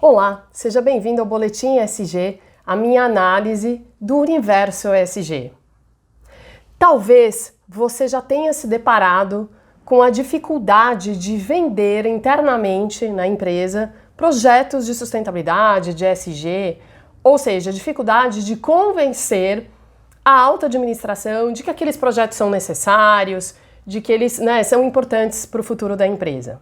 Olá, seja bem-vindo ao Boletim ESG, a minha análise do universo ESG. Talvez você já tenha se deparado com a dificuldade de vender internamente na empresa projetos de sustentabilidade, de ESG, ou seja, a dificuldade de convencer a alta administração de que aqueles projetos são necessários, de que eles são importantes para o futuro da empresa.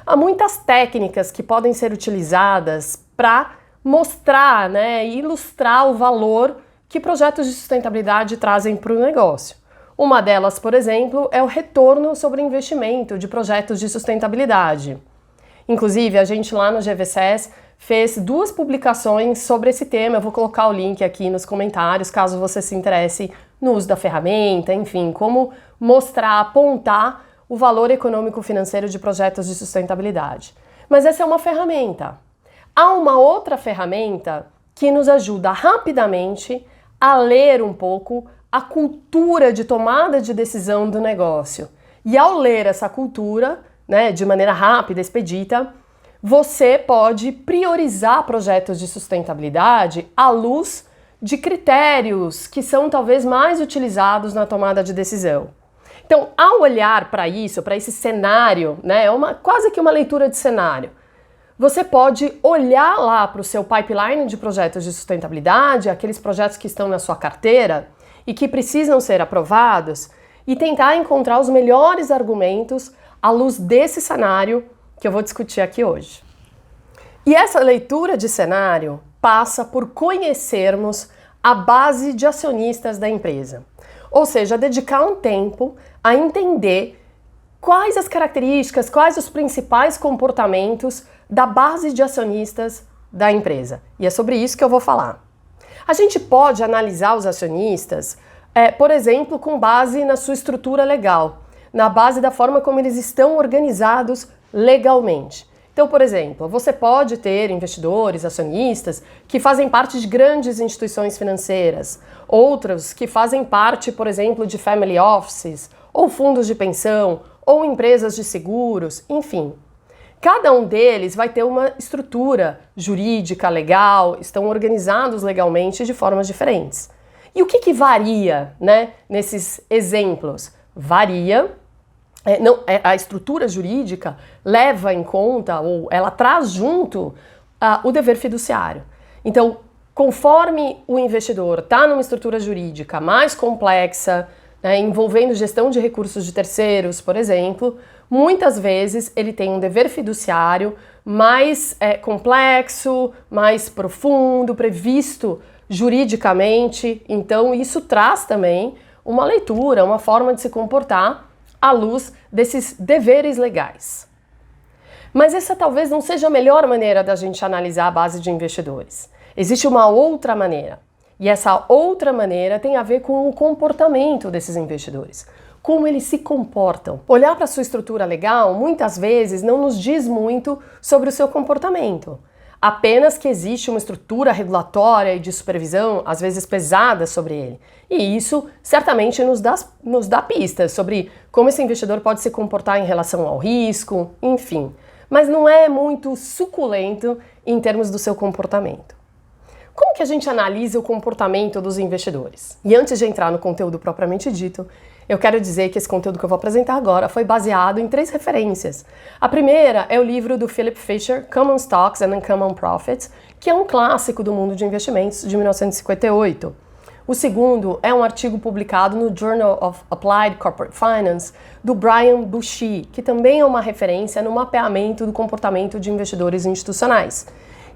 Há muitas técnicas que podem ser utilizadas para mostrar e ilustrar o valor que projetos de sustentabilidade trazem para o negócio. Uma delas, por exemplo, é o retorno sobre investimento de projetos de sustentabilidade. Inclusive, a gente lá no GVCS fez 2 publicações sobre esse tema. Eu vou colocar o link aqui nos comentários, caso você se interesse no uso da ferramenta, enfim, como mostrar, apontar o valor econômico-financeiro de projetos de sustentabilidade. Mas essa é uma ferramenta. Há uma outra ferramenta que nos ajuda rapidamente a ler um pouco a cultura de tomada de decisão do negócio. E ao ler essa cultura, de maneira rápida, expedita, você pode priorizar projetos de sustentabilidade à luz de critérios que são talvez mais utilizados na tomada de decisão. Então, ao olhar para isso, para esse cenário, é quase que uma leitura de cenário, você pode olhar lá para o seu pipeline de projetos de sustentabilidade, aqueles projetos que estão na sua carteira e que precisam ser aprovados, e tentar encontrar os melhores argumentos à luz desse cenário que eu vou discutir aqui hoje. E essa leitura de cenário passa por conhecermos a base de acionistas da empresa. Ou seja, dedicar um tempo a entender quais as características, quais os principais comportamentos da base de acionistas da empresa. E é sobre isso que eu vou falar. A gente pode analisar os acionistas, por exemplo, com base na sua estrutura legal, na base da forma como eles estão organizados legalmente. Então, por exemplo, você pode ter investidores, acionistas, que fazem parte de grandes instituições financeiras, outros que fazem parte, por exemplo, de family offices, ou fundos de pensão, ou empresas de seguros, enfim. Cada um deles vai ter uma estrutura jurídica, legal, estão organizados legalmente de formas diferentes. E o que varia, nesses exemplos? Varia. A estrutura jurídica leva em conta, ou ela traz junto, o dever fiduciário. Então, conforme o investidor está numa estrutura jurídica mais complexa, envolvendo gestão de recursos de terceiros, por exemplo, muitas vezes ele tem um dever fiduciário mais complexo, mais profundo, previsto juridicamente. Então, isso traz também uma leitura, uma forma de se comportar à luz desses deveres legais. Mas essa talvez não seja a melhor maneira da gente analisar a base de investidores. Existe uma outra maneira. E essa outra maneira tem a ver com o comportamento desses investidores. Como eles se comportam. Olhar para a sua estrutura legal, muitas vezes, não nos diz muito sobre o seu comportamento. Apenas que existe uma estrutura regulatória e de supervisão, às vezes pesada, sobre ele. E isso certamente nos dá pistas sobre como esse investidor pode se comportar em relação ao risco, enfim. Mas não é muito suculento em termos do seu comportamento. Como que a gente analisa o comportamento dos investidores? E antes de entrar no conteúdo propriamente dito, eu quero dizer que esse conteúdo que eu vou apresentar agora foi baseado em 3 referências. A primeira é o livro do Philip Fisher, Common Stocks and Uncommon Profits, que é um clássico do mundo de investimentos de 1958. O segundo é um artigo publicado no Journal of Applied Corporate Finance, do Brian Bushey, que também é uma referência no mapeamento do comportamento de investidores institucionais.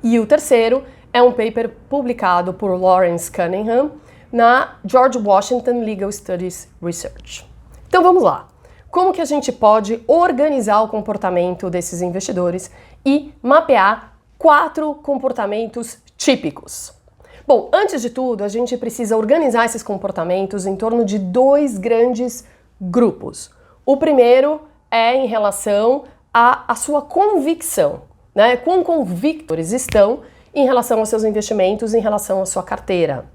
E o terceiro é um paper publicado por Lawrence Cunningham na George Washington Legal Studies Research. Então vamos lá. Como que a gente pode organizar o comportamento desses investidores e mapear 4 comportamentos típicos? Bom, antes de tudo, a gente precisa organizar esses comportamentos em torno de 2 grandes grupos. O primeiro é em relação à sua convicção, Quão convictos estão em relação aos seus investimentos, em relação à sua carteira,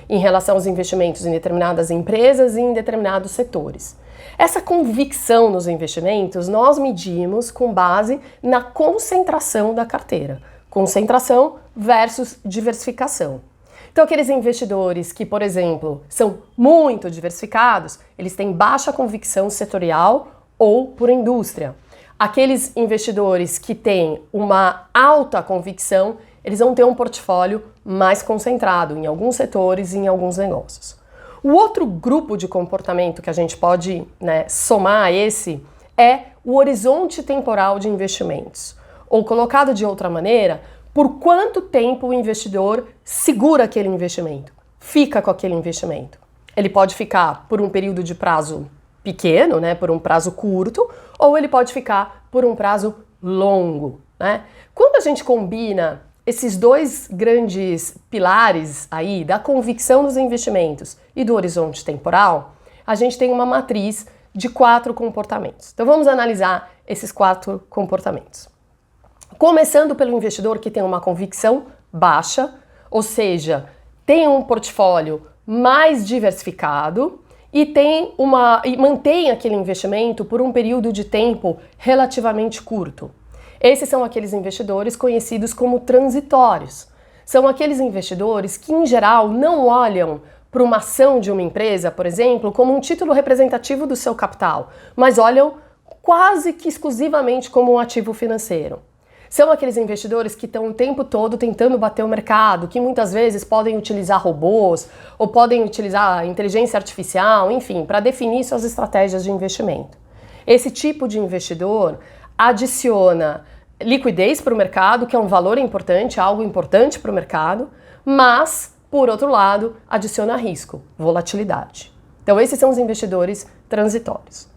em relação aos investimentos em determinadas empresas e em determinados setores. Essa convicção nos investimentos nós medimos com base na concentração da carteira. concentração versus diversificação. Então, aqueles investidores que, por exemplo, são muito diversificados, eles têm baixa convicção setorial ou por indústria. Aqueles investidores que têm uma alta convicção, eles vão ter um portfólio mais concentrado em alguns setores e em alguns negócios. O outro grupo de comportamento que a gente pode, somar a esse é o horizonte temporal de investimentos. Ou colocado de outra maneira, por quanto tempo o investidor segura aquele investimento, fica com aquele investimento. Ele pode ficar por um período de prazo pequeno, por um prazo curto, ou ele pode ficar por um prazo longo. Quando a gente combina esses dois grandes pilares aí da convicção dos investimentos e do horizonte temporal, a gente tem uma matriz de 4 comportamentos. Então vamos analisar esses 4 comportamentos. Começando pelo investidor que tem uma convicção baixa, ou seja, tem um portfólio mais diversificado e mantém aquele investimento por um período de tempo relativamente curto. Esses são aqueles investidores conhecidos como transitórios. São aqueles investidores que, em geral, não olham para uma ação de uma empresa, por exemplo, como um título representativo do seu capital, mas olham quase que exclusivamente como um ativo financeiro. São aqueles investidores que estão o tempo todo tentando bater o mercado, que muitas vezes podem utilizar robôs ou podem utilizar inteligência artificial, enfim, para definir suas estratégias de investimento. Esse tipo de investidor adiciona liquidez para o mercado, que é um valor importante, algo importante para o mercado, mas, por outro lado, adiciona risco, volatilidade. Então, esses são os investidores transitórios.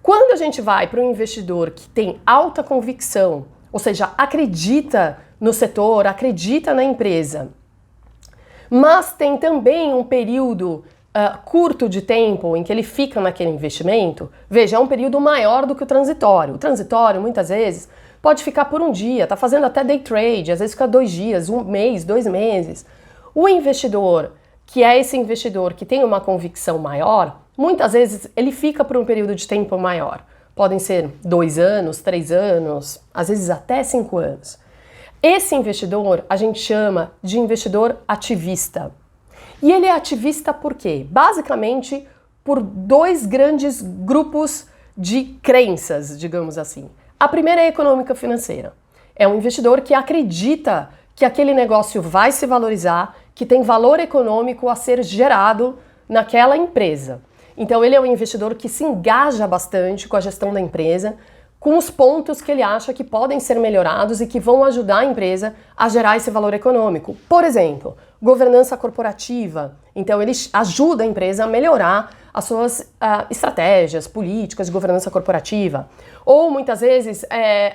Quando a gente vai para um investidor que tem alta convicção, ou seja, acredita no setor, acredita na empresa, mas tem também um período curto de tempo em que ele fica naquele investimento, veja, é um período maior do que o transitório. O transitório, muitas vezes, pode ficar por um dia, está fazendo até day trade, às vezes fica 2 dias, 1 mês, 2 meses. O investidor, que é esse investidor que tem uma convicção maior, muitas vezes ele fica por um período de tempo maior. Podem ser 2 anos, 3 anos, às vezes até 5 anos. Esse investidor a gente chama de investidor ativista. E ele é ativista por quê? Basicamente por 2 grandes grupos de crenças, digamos assim. A primeira é a econômica financeira. É um investidor que acredita que aquele negócio vai se valorizar, que tem valor econômico a ser gerado naquela empresa. Então ele é um investidor que se engaja bastante com a gestão da empresa, com os pontos que ele acha que podem ser melhorados e que vão ajudar a empresa a gerar esse valor econômico. Por exemplo, governança corporativa. Então ele ajuda a empresa a melhorar as suas estratégias, políticas de governança corporativa. Ou muitas vezes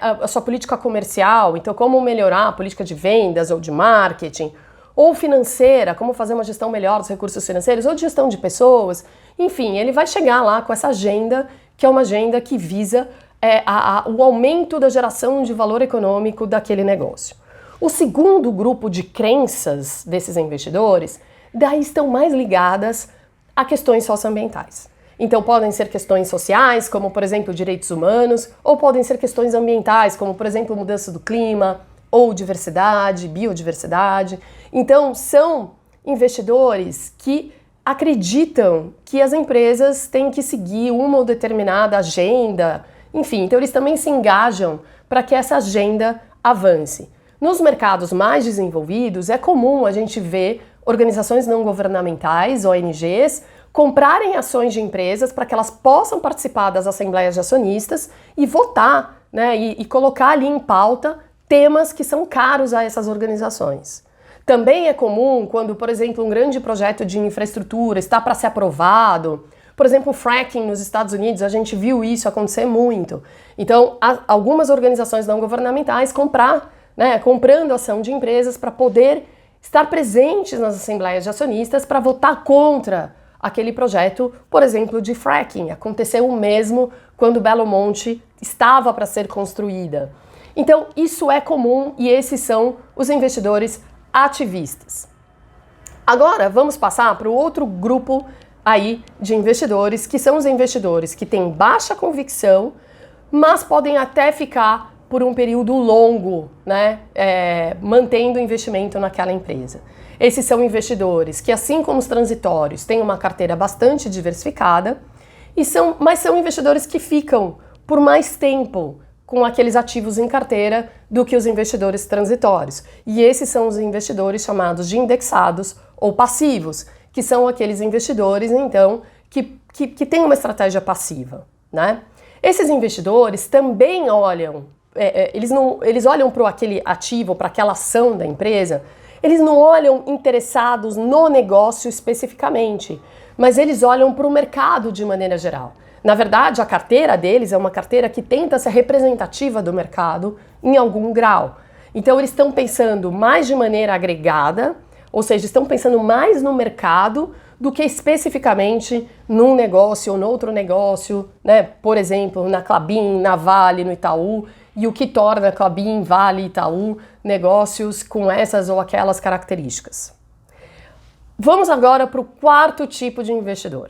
a sua política comercial, então como melhorar a política de vendas ou de marketing. Ou financeira, como fazer uma gestão melhor dos recursos financeiros, ou de gestão de pessoas. Enfim, ele vai chegar lá com essa agenda, que é uma agenda que visa o aumento da geração de valor econômico daquele negócio. O segundo grupo de crenças desses investidores, daí estão mais ligadas a questões socioambientais. Então podem ser questões sociais, como por exemplo direitos humanos, ou podem ser questões ambientais, como por exemplo mudança do clima, ou diversidade, biodiversidade. Então, são investidores que acreditam que as empresas têm que seguir uma ou determinada agenda, enfim, então eles também se engajam para que essa agenda avance. Nos mercados mais desenvolvidos, é comum a gente ver organizações não governamentais, ONGs, comprarem ações de empresas para que elas possam participar das assembleias de acionistas e votar, e colocar ali em pauta temas que são caros a essas organizações. Também é comum quando, por exemplo, um grande projeto de infraestrutura está para ser aprovado, por exemplo, o fracking nos Estados Unidos, a gente viu isso acontecer muito. Então, algumas organizações não governamentais comprando ação de empresas para poder estar presentes nas assembleias de acionistas para votar contra aquele projeto, por exemplo, de fracking. Aconteceu o mesmo quando Belo Monte estava para ser construída. Então, isso é comum e esses são os investidores ativistas. Agora, vamos passar para o outro grupo aí de investidores, que são os investidores que têm baixa convicção, mas podem até ficar por um período longo, né, mantendo o investimento naquela empresa. Esses são investidores que, assim como os transitórios, têm uma carteira bastante diversificada, mas são investidores que ficam por mais tempo com aqueles ativos em carteira do que os investidores transitórios. E esses são os investidores chamados de indexados ou passivos, que são aqueles investidores, então, que têm uma estratégia passiva, né? Esses investidores também olham, eles olham para aquele ativo, para aquela ação da empresa, eles não olham interessados no negócio especificamente, mas eles olham para o mercado de maneira geral. Na verdade, a carteira deles é uma carteira que tenta ser representativa do mercado em algum grau. Então, eles estão pensando mais de maneira agregada, ou seja, estão pensando mais no mercado do que especificamente num negócio ou noutro negócio, né? Por exemplo, na Klabin, na Vale, no Itaú, e o que torna Klabin, Vale e Itaú negócios com essas ou aquelas características. Vamos agora para o quarto tipo de investidor,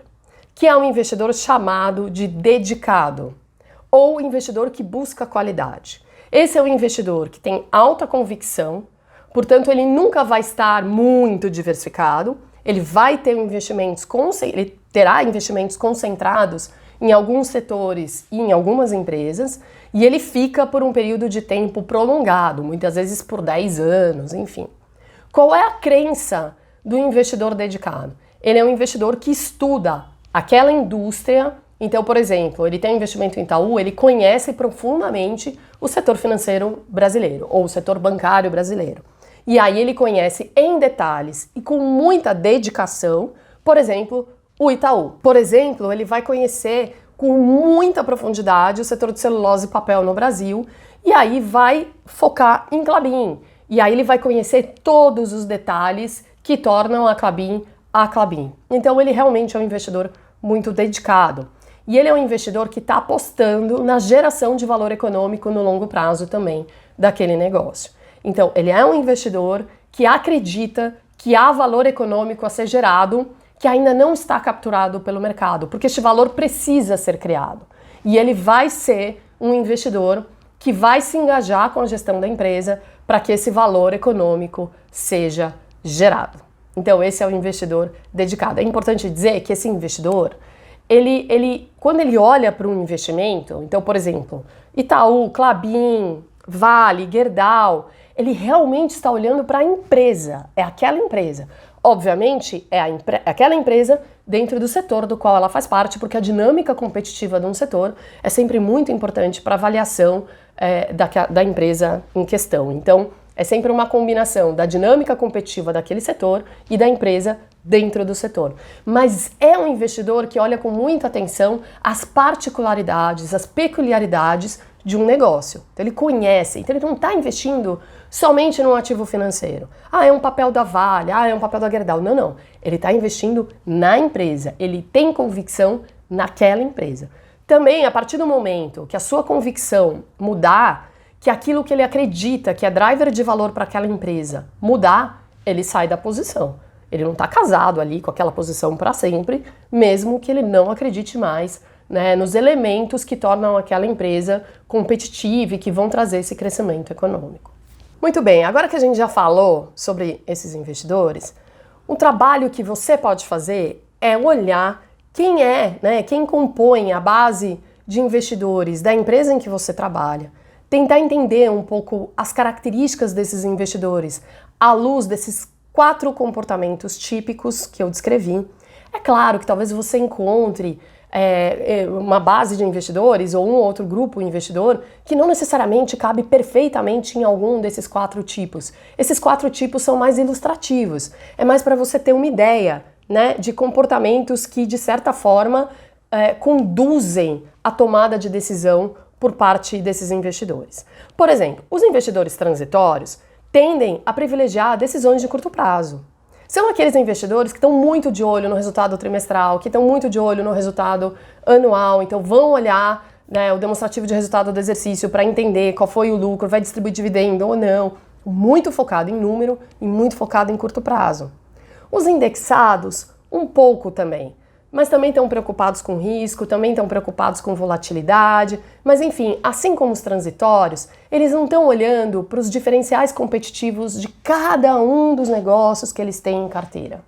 que é um investidor chamado de dedicado, ou investidor que busca qualidade. Esse é um investidor que tem alta convicção, portanto ele nunca vai estar muito diversificado, ele terá investimentos concentrados em alguns setores e em algumas empresas, e ele fica por um período de tempo prolongado, muitas vezes por 10 anos, enfim. Qual é a crença do investidor dedicado? Ele é um investidor que estuda aquela indústria. Então, por exemplo, ele tem investimento em Itaú, ele conhece profundamente o setor financeiro brasileiro, ou o setor bancário brasileiro. E aí ele conhece em detalhes e com muita dedicação, por exemplo, o Itaú. Por exemplo, ele vai conhecer com muita profundidade o setor de celulose e papel no Brasil, e aí vai focar em Klabin. E aí ele vai conhecer todos os detalhes que tornam a Klabin a Klabin. Então ele realmente é um investidor muito dedicado. E ele é um investidor que está apostando na geração de valor econômico no longo prazo também daquele negócio. Então ele é um investidor que acredita que há valor econômico a ser gerado que ainda não está capturado pelo mercado, porque este valor precisa ser criado. E ele vai ser um investidor que vai se engajar com a gestão da empresa para que esse valor econômico seja gerado. Então esse é o investidor dedicado. É importante dizer que esse investidor, quando ele olha para um investimento, então, por exemplo, Itaú, Klabin, Vale, Gerdau, ele realmente está olhando para a empresa, é aquela empresa. Obviamente, é aquela empresa dentro do setor do qual ela faz parte, porque a dinâmica competitiva de um setor é sempre muito importante para a avaliação da empresa em questão. Então, é sempre uma combinação da dinâmica competitiva daquele setor e da empresa dentro do setor. Mas é um investidor que olha com muita atenção as particularidades, as peculiaridades de um negócio. Então ele conhece, então ele não está investindo somente num ativo financeiro. É um papel da Vale, é um papel da Gerdau. Não, não. Ele está investindo na empresa, ele tem convicção naquela empresa. Também, a partir do momento que a sua convicção mudar, que aquilo que ele acredita que é driver de valor para aquela empresa mudar, ele sai da posição. Ele não está casado ali com aquela posição para sempre, mesmo que ele não acredite mais, né, nos elementos que tornam aquela empresa competitiva e que vão trazer esse crescimento econômico. Muito bem, agora que a gente já falou sobre esses investidores, um trabalho que você pode fazer é olhar quem quem compõe a base de investidores da empresa em que você trabalha, tentar entender um pouco as características desses investidores à luz desses 4 comportamentos típicos que eu descrevi. É claro que talvez você encontre uma base de investidores ou um ou outro grupo investidor que não necessariamente cabe perfeitamente em algum desses 4 tipos. Esses 4 tipos são mais ilustrativos, é mais para você ter uma ideia, né, de comportamentos que de certa forma conduzem a tomada de decisão por parte desses investidores. Por exemplo, os investidores transitórios tendem a privilegiar decisões de curto prazo. São aqueles investidores que estão muito de olho no resultado trimestral, que estão muito de olho no resultado anual, então vão olhar, né, o demonstrativo de resultado do exercício para entender qual foi o lucro, vai distribuir dividendo ou não, muito focado em número e muito focado em curto prazo. Os indexados, um pouco também, mas também estão preocupados com risco, também estão preocupados com volatilidade, mas enfim, assim como os transitórios, eles não estão olhando para os diferenciais competitivos de cada um dos negócios que eles têm em carteira.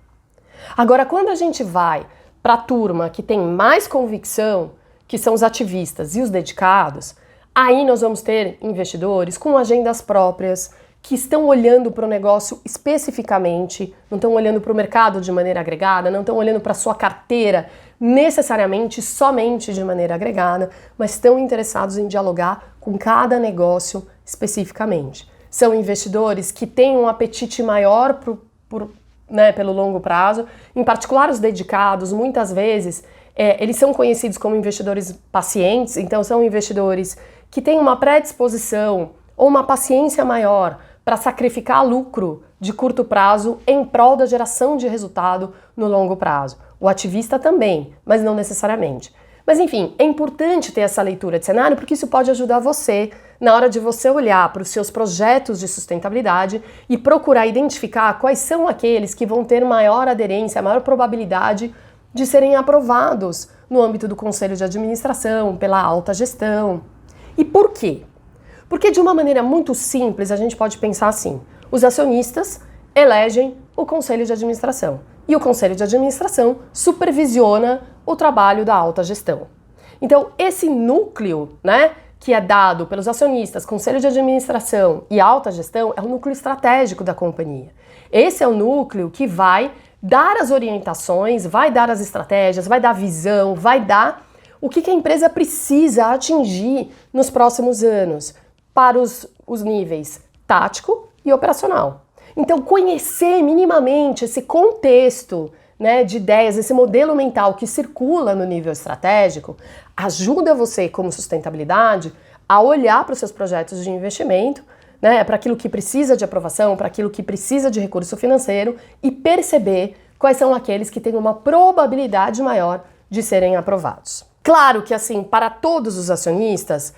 Agora, quando a gente vai para a turma que tem mais convicção, que são os ativistas e os dedicados, aí nós vamos ter investidores com agendas próprias, que estão olhando para o negócio especificamente, não estão olhando para o mercado de maneira agregada, não estão olhando para a sua carteira necessariamente, somente de maneira agregada, mas estão interessados em dialogar com cada negócio especificamente. São investidores que têm um apetite maior pelo longo prazo, em particular os dedicados, muitas vezes, eles são conhecidos como investidores pacientes, então são investidores que têm uma predisposição ou uma paciência maior para sacrificar lucro de curto prazo em prol da geração de resultado no longo prazo. O ativista também, mas não necessariamente. Mas enfim, é importante ter essa leitura de cenário porque isso pode ajudar você na hora de você olhar para os seus projetos de sustentabilidade e procurar identificar quais são aqueles que vão ter maior aderência, maior probabilidade de serem aprovados no âmbito do conselho de administração, pela alta gestão. E por quê? Porque de uma maneira muito simples a gente pode pensar assim: os acionistas elegem o conselho de administração e o conselho de administração supervisiona o trabalho da alta gestão. Então esse núcleo, que é dado pelos acionistas, conselho de administração e alta gestão é o núcleo estratégico da companhia. Esse é o núcleo que vai dar as orientações, vai dar as estratégias, vai dar visão, vai dar o que a empresa precisa atingir nos próximos anos para os níveis tático e operacional. Então, conhecer minimamente esse contexto, de ideias, esse modelo mental que circula no nível estratégico, ajuda você, como sustentabilidade, a olhar para os seus projetos de investimento, para aquilo que precisa de aprovação, para aquilo que precisa de recurso financeiro e perceber quais são aqueles que têm uma probabilidade maior de serem aprovados. Claro que, assim, para todos os acionistas,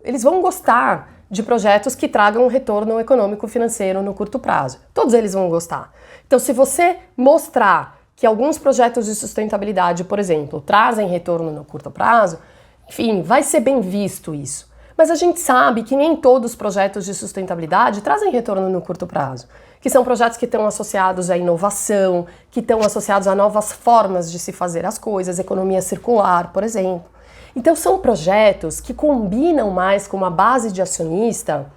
eles vão gostar de projetos que tragam um retorno econômico financeiro no curto prazo. Todos eles vão gostar. Então, se você mostrar que alguns projetos de sustentabilidade, por exemplo, trazem retorno no curto prazo, enfim, vai ser bem visto isso. Mas a gente sabe que nem todos os projetos de sustentabilidade trazem retorno no curto prazo, que são projetos que estão associados à inovação, que estão associados a novas formas de se fazer as coisas, economia circular, por exemplo. Então são projetos que combinam mais com uma base de acionista,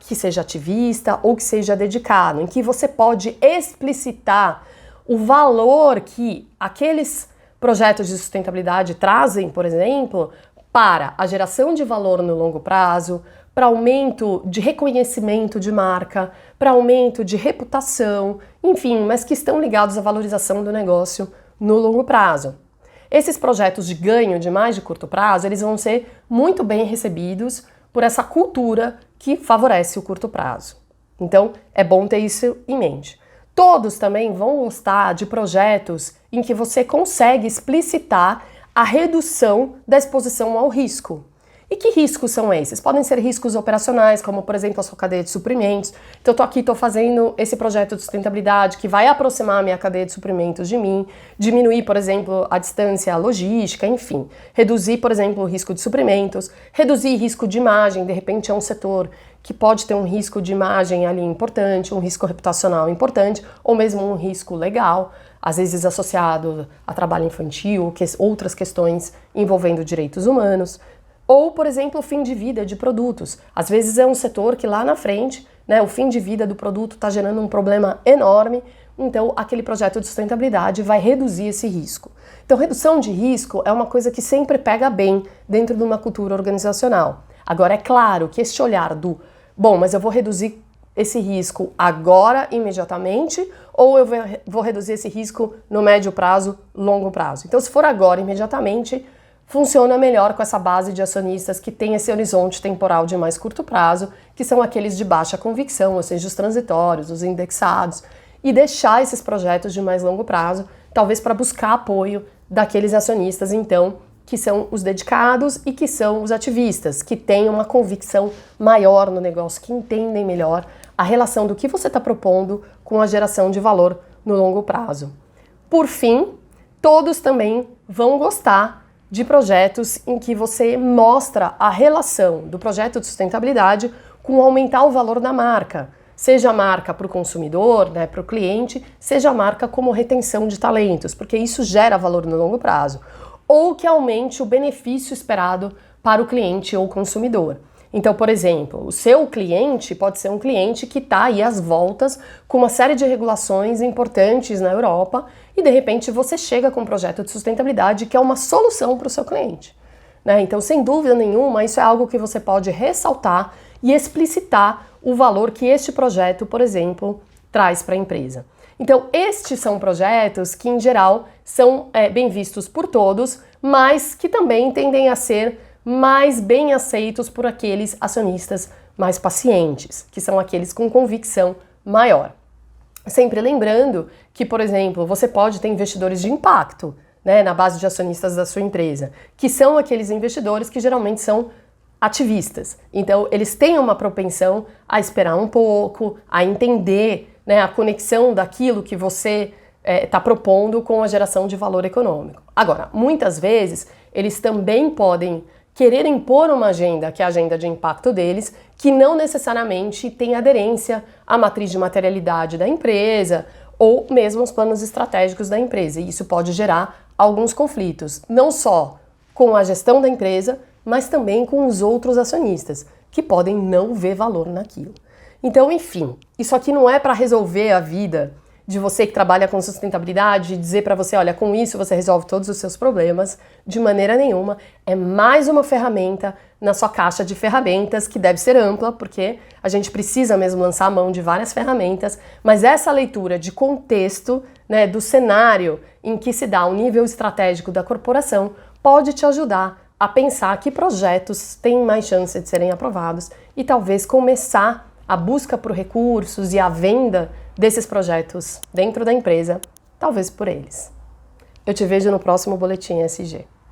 que seja ativista ou que seja dedicado, em que você pode explicitar o valor que aqueles projetos de sustentabilidade trazem, por exemplo, para a geração de valor no longo prazo, para aumento de reconhecimento de marca, para aumento de reputação, enfim, mas que estão ligados à valorização do negócio no longo prazo. Esses projetos de ganho de mais de curto prazo, eles vão ser muito bem recebidos por essa cultura que favorece o curto prazo. Então, é bom ter isso em mente. Todos também vão gostar de projetos em que você consegue explicitar a redução da exposição ao risco. E que riscos são esses? Podem ser riscos operacionais, como por exemplo a sua cadeia de suprimentos. Então eu estou fazendo esse projeto de sustentabilidade que vai aproximar a minha cadeia de suprimentos de mim, diminuir, por exemplo, a distância logística, enfim. Reduzir, por exemplo, o risco de suprimentos, reduzir risco de imagem, de repente é um setor que pode ter um risco de imagem ali importante, um risco reputacional importante, ou mesmo um risco legal, às vezes associado a trabalho infantil, outras questões envolvendo direitos humanos. Ou, por exemplo, o fim de vida de produtos. Às vezes é um setor que lá na frente, o fim de vida do produto está gerando um problema enorme, então aquele projeto de sustentabilidade vai reduzir esse risco. Então, redução de risco é uma coisa que sempre pega bem dentro de uma cultura organizacional. Agora, é claro que esse olhar mas eu vou reduzir esse risco agora, imediatamente, ou eu vou reduzir esse risco no médio prazo, longo prazo. Então, se for agora, imediatamente, funciona melhor com essa base de acionistas que tem esse horizonte temporal de mais curto prazo, que são aqueles de baixa convicção, ou seja, os transitórios, os indexados, e deixar esses projetos de mais longo prazo, talvez para buscar apoio daqueles acionistas, então, que são os dedicados e que são os ativistas, que têm uma convicção maior no negócio, que entendem melhor a relação do que você está propondo com a geração de valor no longo prazo. Por fim, todos também vão gostar de projetos em que você mostra a relação do projeto de sustentabilidade com aumentar o valor da marca. Seja a marca para o consumidor, né, para o cliente, seja a marca como retenção de talentos, porque isso gera valor no longo prazo. Ou que aumente o benefício esperado para o cliente ou consumidor. Então, por exemplo, o seu cliente pode ser um cliente que está aí às voltas com uma série de regulações importantes na Europa e, de repente, você chega com um projeto de sustentabilidade que é uma solução para o seu cliente, né? Então, sem dúvida nenhuma, isso é algo que você pode ressaltar e explicitar o valor que este projeto, por exemplo, traz para a empresa. Então, estes são projetos que, em geral, são bem vistos por todos, mas que também tendem a ser mais bem aceitos por aqueles acionistas mais pacientes, que são aqueles com convicção maior. Sempre lembrando que, por exemplo, você pode ter investidores de impacto, né, na base de acionistas da sua empresa, que são aqueles investidores que geralmente são ativistas. Então, eles têm uma propensão a esperar um pouco, a entender, né, a conexão daquilo que você está propondo com a geração de valor econômico. Agora, muitas vezes, eles também podem querer impor uma agenda, que é a agenda de impacto deles, que não necessariamente tem aderência à matriz de materialidade da empresa ou mesmo aos planos estratégicos da empresa. E isso pode gerar alguns conflitos, não só com a gestão da empresa, mas também com os outros acionistas, que podem não ver valor naquilo. Então, enfim, isso aqui não é para resolver a vida de você que trabalha com sustentabilidade e dizer para você, olha, com isso você resolve todos os seus problemas, de maneira nenhuma. É mais uma ferramenta na sua caixa de ferramentas, que deve ser ampla, porque a gente precisa mesmo lançar a mão de várias ferramentas, mas essa leitura de contexto, né, do cenário em que se dá o nível estratégico da corporação, pode te ajudar a pensar que projetos têm mais chance de serem aprovados e talvez começar a busca por recursos e a venda desses projetos dentro da empresa, talvez por eles. Eu te vejo no próximo Boletim ESG.